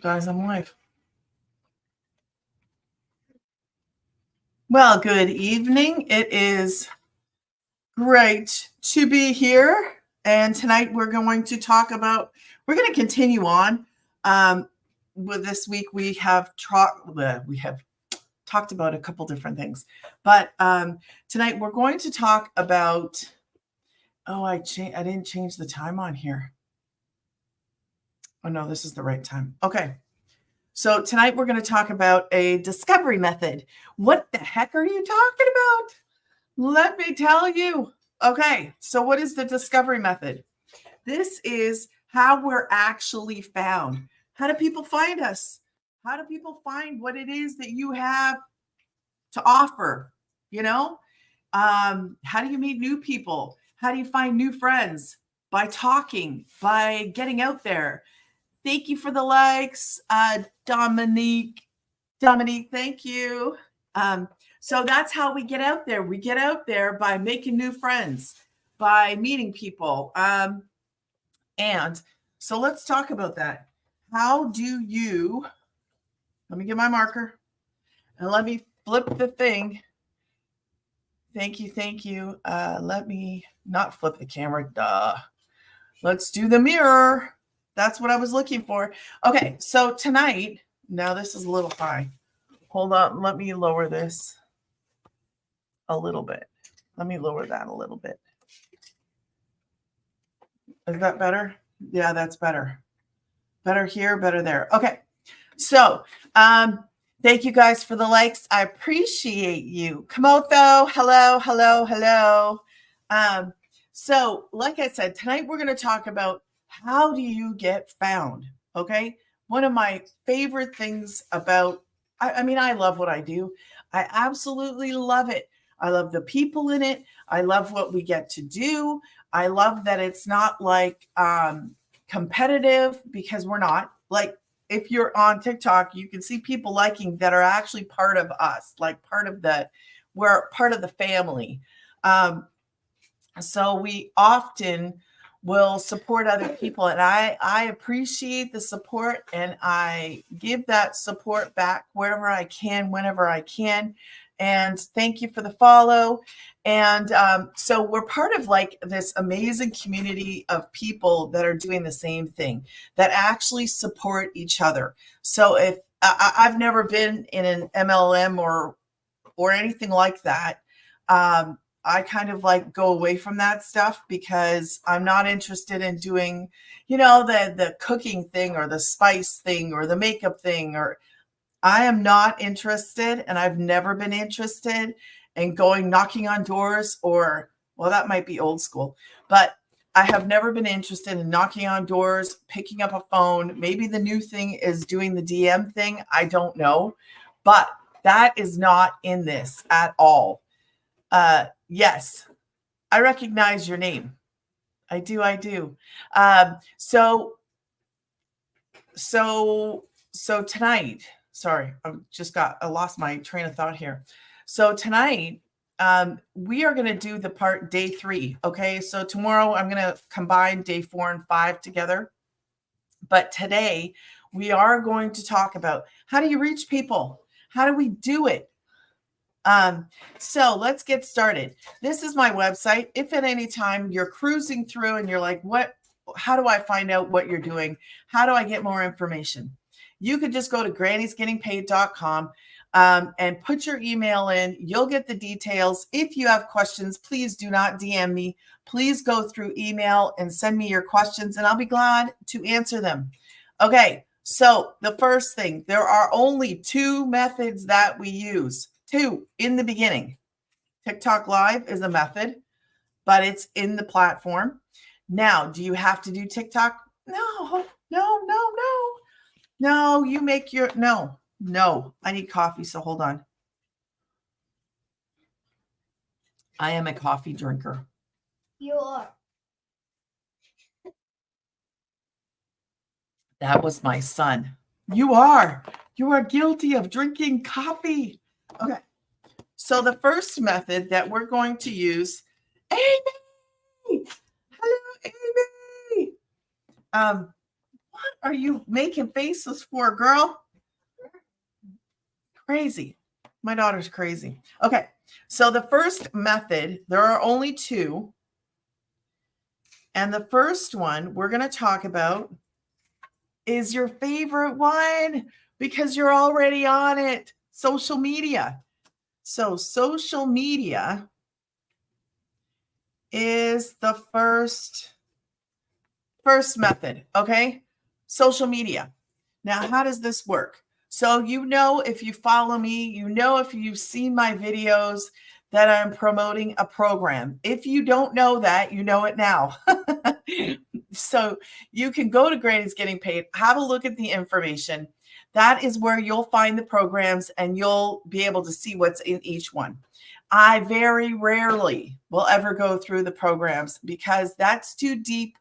Guys, I'm live. Well, good evening. It is great to be here. And tonight we're going to continue on. With this week, we have talked about a couple different things. But tonight we're going to talk about, I didn't change the time on here. Oh, no, this is the right time. Okay. So tonight we're going to talk about a discovery method. What the heck are you talking about? Let me tell you. Okay, so what is the discovery method? This is how we're actually found. How do people find us? How do people find what it is that you have to offer? How do you meet new people? How do you find new friends? By talking, by getting out there. Thank you for the likes, Dominique. Dominique, thank you. So that's how we get out there. We get out there by making new friends, by meeting people. And so let's talk about that. How do you, let me get my marker and let me flip the thing. Thank you. Let me not flip the camera. Duh. Let's do the mirror. That's what I was looking for. Okay, so tonight, now this is a little high. Hold on, let me lower this a little bit. Let me lower that a little bit. Is that better? Yeah, that's better. Better here, better there. Okay, so thank you guys for the likes. I appreciate you. Kamoto, hello. So like I said, tonight we're going to talk about how do you get found, okay? One of my favorite things about, I love what I do. I absolutely love it. I love the people in it. I love what we get to do. I love that it's not like competitive, because we're not. Like, if you're on TikTok, you can see people liking that are actually part of us, like we're part of the family. So we often will support other people, and I appreciate the support, and I give that support back wherever I can, whenever I can. And thank you for the follow. And so we're part of like this amazing community of people that are doing the same thing, that actually support each other. So if I've never been in an MLM or anything like that, I kind of like go away from that stuff, because I'm not interested in doing, the cooking thing or the spice thing or the makeup thing, or I am not interested, and I've never been interested in going knocking on doors, or, well, that might be old school, but I have never been interested in knocking on doors, picking up a phone. Maybe the new thing is doing the DM thing. I don't know, but that is not in this at all. Yes, I recognize your name. I do. So tonight, sorry, I lost my train of thought here. So tonight, we are going to do the part day 3. Okay. So tomorrow I'm going to combine day 4 and 5 together. But today we are going to talk about, how do you reach people? How do we do it? So let's get started. This is my website. If at any time you're cruising through and you're like, how do I find out what you're doing? How do I get more information? You could just go to grannysgettingpaid.com and put your email in. You'll get the details. If you have questions, please do not DM me. Please go through email and send me your questions, and I'll be glad to answer them. Okay. So the first thing, there are only 2 methods that we use. 2 in the beginning. TikTok Live is a method, but it's in the platform. Now, do you have to do TikTok? No, you make your, no, I need coffee. So hold on. I am a coffee drinker. You are. That was my son. You are guilty of drinking coffee. Okay. So the first method that we're going to use, Amy. Hello, Amy. What are you making faces for, girl? Crazy. My daughter's crazy. Okay. So the first method, there are only two. And the first one we're going to talk about is your favorite one because you're already on it. Social media. So social media is the first method, okay? Social media. Now, how does this work? So if you follow me, if you've seen my videos that I'm promoting a program. If you don't know that, you know it now. So you can go to Great is Getting Paid, have a look at the information. That is where you'll find the programs and you'll be able to see what's in each one. I very rarely will ever go through the programs because that's too deep.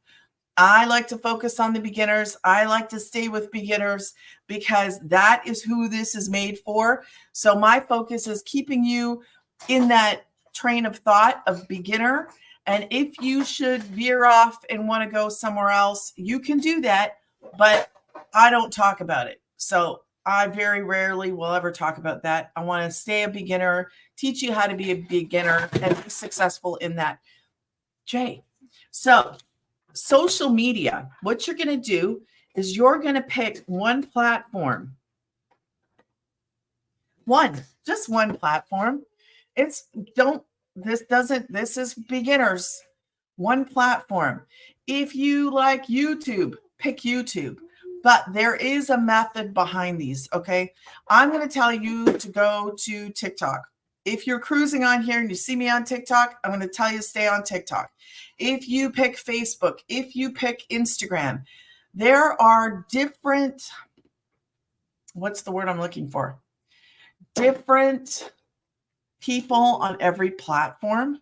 I like to focus on the beginners. I like to stay with beginners because that is who this is made for. So my focus is keeping you in that train of thought of beginner. And if you should veer off and want to go somewhere else, you can do that, but I don't talk about it. So I very rarely will ever talk about that. I want to stay a beginner, teach you how to be a beginner and be successful in that. Jay. So social media, what you're going to do is you're going to pick one platform. Just one platform. This is beginners. One platform. If you like YouTube, pick YouTube. But there is a method behind these, okay? I'm going to tell you to go to TikTok. If you're cruising on here and you see me on TikTok, I'm going to tell you to stay on TikTok. If you pick Facebook, if you pick Instagram, there are different, what's the word I'm looking for? Different people on every platform,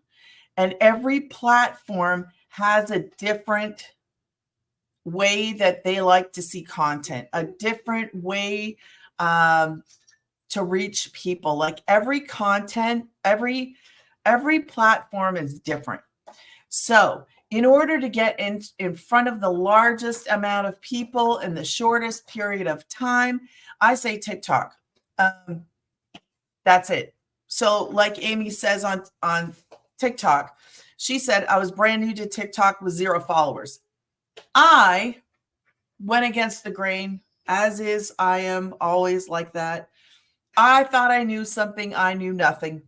and every platform has a different way that they like to see content, a different way to reach people. Like every platform is different. So in order to get in front of the largest amount of people in the shortest period of time, I say TikTok. That's it. So like Amy says on TikTok, she said, I was brand new to TikTok with 0 followers. I went against the grain, as is. I am always like that. I thought I knew something. I knew nothing.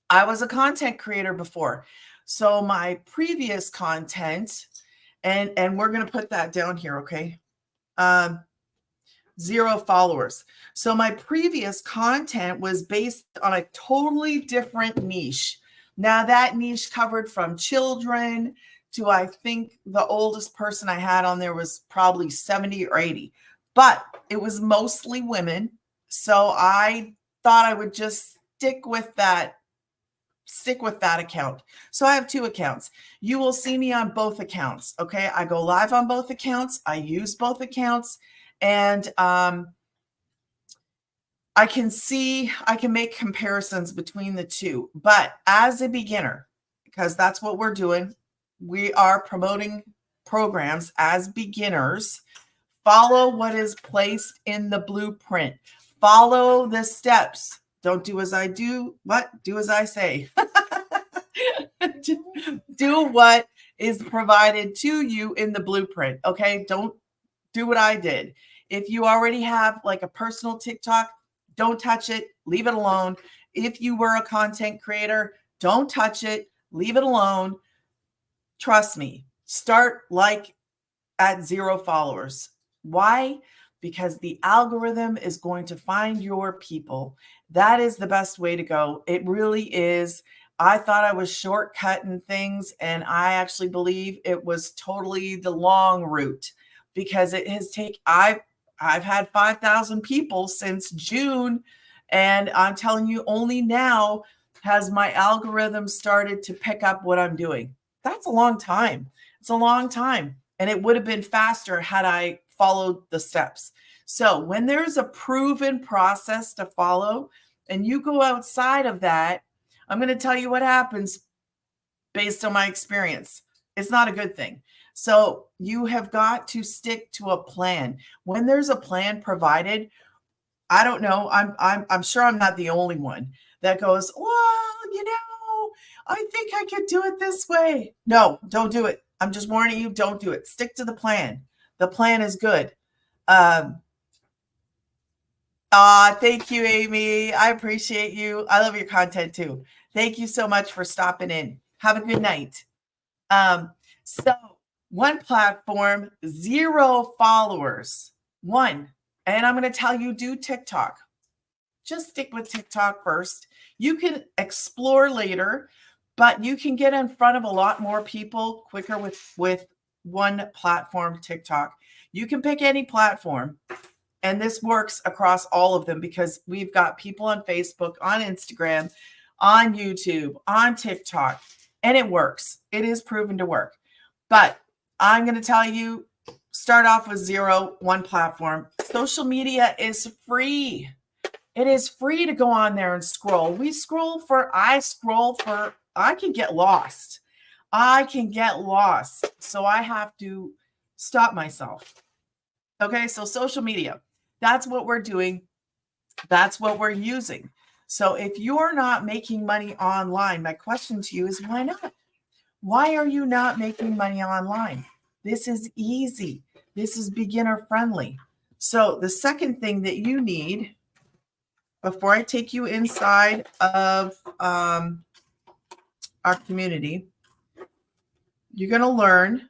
I was a content creator before. So my previous content, and we're going to put that down here, okay? 0 followers. So my previous content was based on a totally different niche. Now that niche covered from children to, I think the oldest person I had on there was probably 70 or 80, but it was mostly women. So I thought I would just stick with that account. So I have 2 accounts. You will see me on both accounts. Okay. I go live on both accounts. I use both accounts, and I can make comparisons between the two. But as a beginner, because that's what we're doing, we are promoting programs as beginners. Follow what is placed in the blueprint. Follow the steps. Don't do as I do. What? Do as I say. Do what is provided to you in the blueprint. Okay. Don't do what I did. If you already have like a personal TikTok, don't touch it. Leave it alone. If you were a content creator, don't touch it. Leave it alone. Trust me. Start like at 0 followers. Why? Because the algorithm is going to find your people. That is the best way to go. It really is. I thought I was shortcutting things, and I actually believe it was totally the long route, because it has I've had 5,000 people since June, and I'm telling you, only now has my algorithm started to pick up what I'm doing. That's a long time. It's a long time. And it would have been faster had I followed the steps. So when there's a proven process to follow and you go outside of that, I'm going to tell you what happens based on my experience. It's not a good thing. So you have got to stick to a plan. When there's a plan provided, I don't know, I'm sure I'm not the only one that goes, well, I think I could do it this way. No, don't do it. I'm just warning you, don't do it. Stick to the plan. The plan is good. Thank you, Amy. I appreciate you. I love your content too. Thank you so much for stopping in. Have a good night. So one platform, 0 followers. One. And I'm going to tell you, do TikTok. Just stick with TikTok first. You can explore later, but you can get in front of a lot more people quicker with one platform, TikTok. You can pick any platform, and this works across all of them because we've got people on Facebook, on Instagram, on YouTube, on TikTok, and it works. It is proven to work. But I'm going to tell you, start off with 0, one platform. Social media is free. It is free to go on there and scroll. I can get lost. So I have to stop myself. Okay, so social media, that's what we're doing. That's what we're using. So if you're not making money online, my question to you is why not? Why are you not making money online? This is easy. This is beginner friendly. So the second thing that you need, before I take you inside of our community, you're going to learn.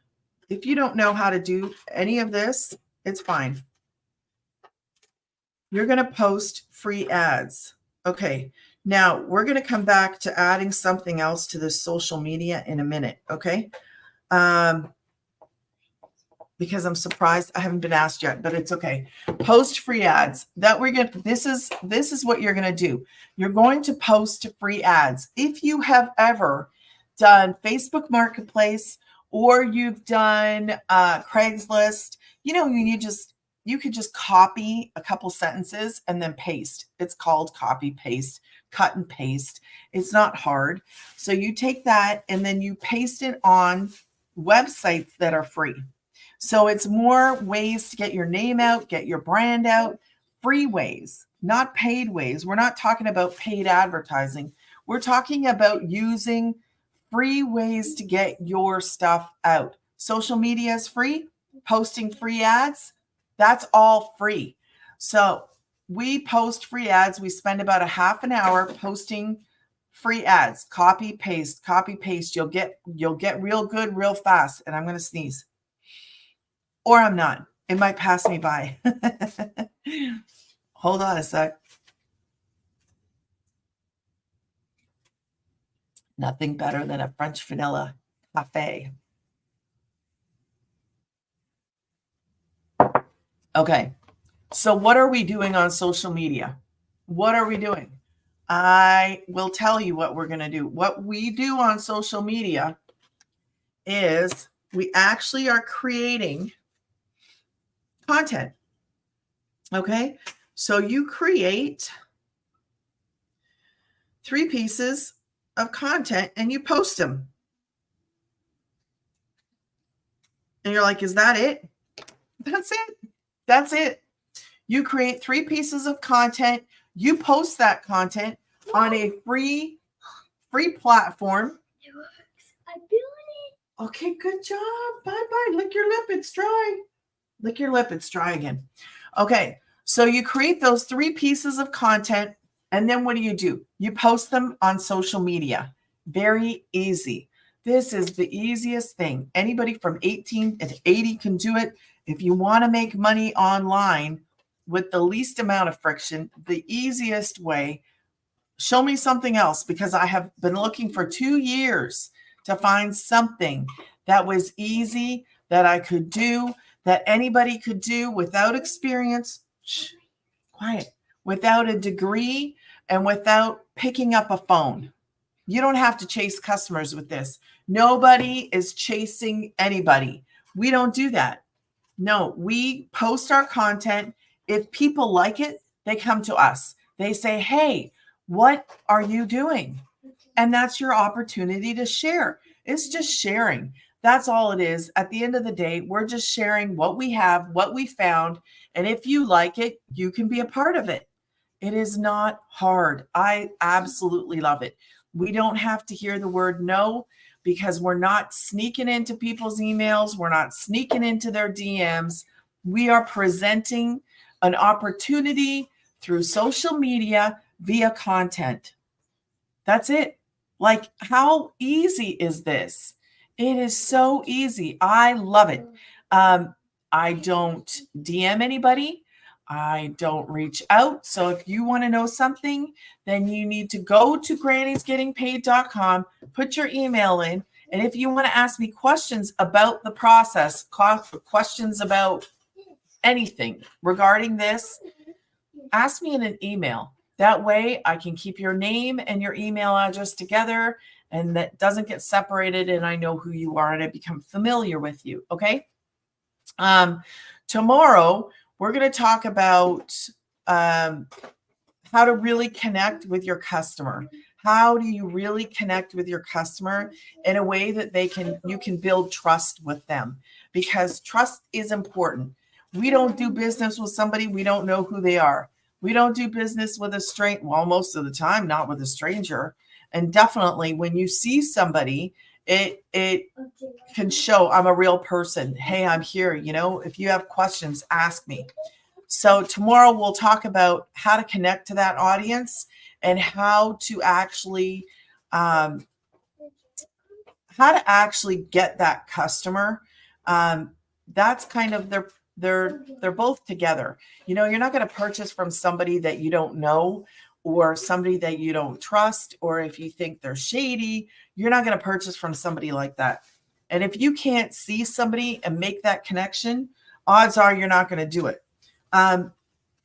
If you don't know how to do any of this, it's fine. You're going to post free ads. Okay. Now we're going to come back to adding something else to this social media in a minute. Okay. Because I'm surprised I haven't been asked yet, but it's okay. Post free ads. This is what you're going to do. You're going to post free ads. If you have ever done Facebook Marketplace or you've done Craigslist, you could just copy a couple sentences and then paste. It's called copy paste, cut and paste. It's not hard. So you take that and then you paste it on websites that are free. So it's more ways to get your name out, get your brand out, free ways, not paid ways. We're not talking about paid advertising. We're talking about using free ways to get your stuff out. Social media is free. Posting free ads, that's all free. So we post free ads. We spend about a half an hour posting free ads. Copy, paste. You'll get real good real fast. And I'm going to sneeze. Or I'm not. It might pass me by. Hold on a sec. Nothing better than a French vanilla cafe. Okay. So what are we doing on social media? What are we doing? I will tell you what we're going to do. What we do on social media is we actually are creating content. Okay. So you create 3 pieces of content and you post them. And you're like, is that it? That's it. You create 3 pieces of content. You post that content on a free platform. It works. I'm doing it. Okay, good job. Bye-bye. Lick your lip. It's dry. Lick your lip. It's dry again. Okay, so you create those 3 pieces of content, and then what do? You post them on social media. Very easy. This is the easiest thing. Anybody from 18 to 80 can do it. If you want to make money online with the least amount of friction, the easiest way, show me something else, because I have been looking for 2 years to find something that was easy, that I could do, that anybody could do without experience, without a degree, and without picking up a phone. You don't have to chase customers with this. Nobody is chasing anybody. We don't do that. No, we post our content. If people like it, they come to us. They say, hey, what are you doing? And that's your opportunity to share. It's just sharing. That's all it is. At the end of the day, we're just sharing what we have, what we found. And if you like it, you can be a part of it. It is not hard. I absolutely love it. We don't have to hear the word no because we're not sneaking into people's emails. We're not sneaking into their DMs. We are presenting an opportunity through social media via content. That's it. Like, how easy is this? It is so easy. I love it. I don't DM anybody. I don't reach out. So if you want to know something, then you need to go to granniesgettingpaid.com, put your email in. And if you want to ask me questions about the process, questions about anything regarding this, ask me in an email. That way I can keep your name and your email address together and that doesn't get separated and I know who you are and I become familiar with you. Okay. Tomorrow we're going to talk about how to really connect with your customer. How do you really connect with your customer in a way that you can build trust with them? Because trust is important. We don't do business with somebody we don't know who they are. We don't do business with a stranger. Well, most of the time, not with a stranger. And definitely when you see somebody, it can show I'm a real person. Hey, I'm here. You know, if you have questions, ask me. So tomorrow we'll talk about how to connect to that audience and how to actually get that customer. That's kind of they're both together. You know, you're not going to purchase from somebody that you don't know or somebody that you don't trust, or if you think they're shady, you're not going to purchase from somebody like that. And if you can't see somebody and make that connection, odds are you're not going to do it.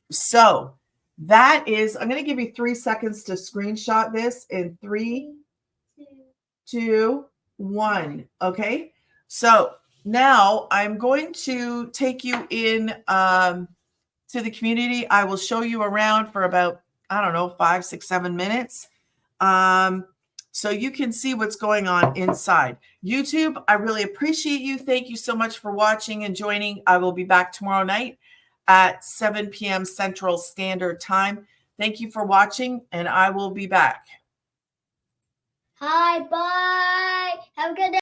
So that is, I'm going to give you 3 seconds to screenshot this in 3, 2, 1. Okay. So now I'm going to take you in to the community. I will show you around for about, I don't know, 5, 6, 7 minutes. So you can see what's going on inside. YouTube, I really appreciate you. Thank you so much for watching and joining. I will be back tomorrow night at 7 p.m. Central Standard Time. Thank you for watching, and I will be back. Hi, bye. Have a good day.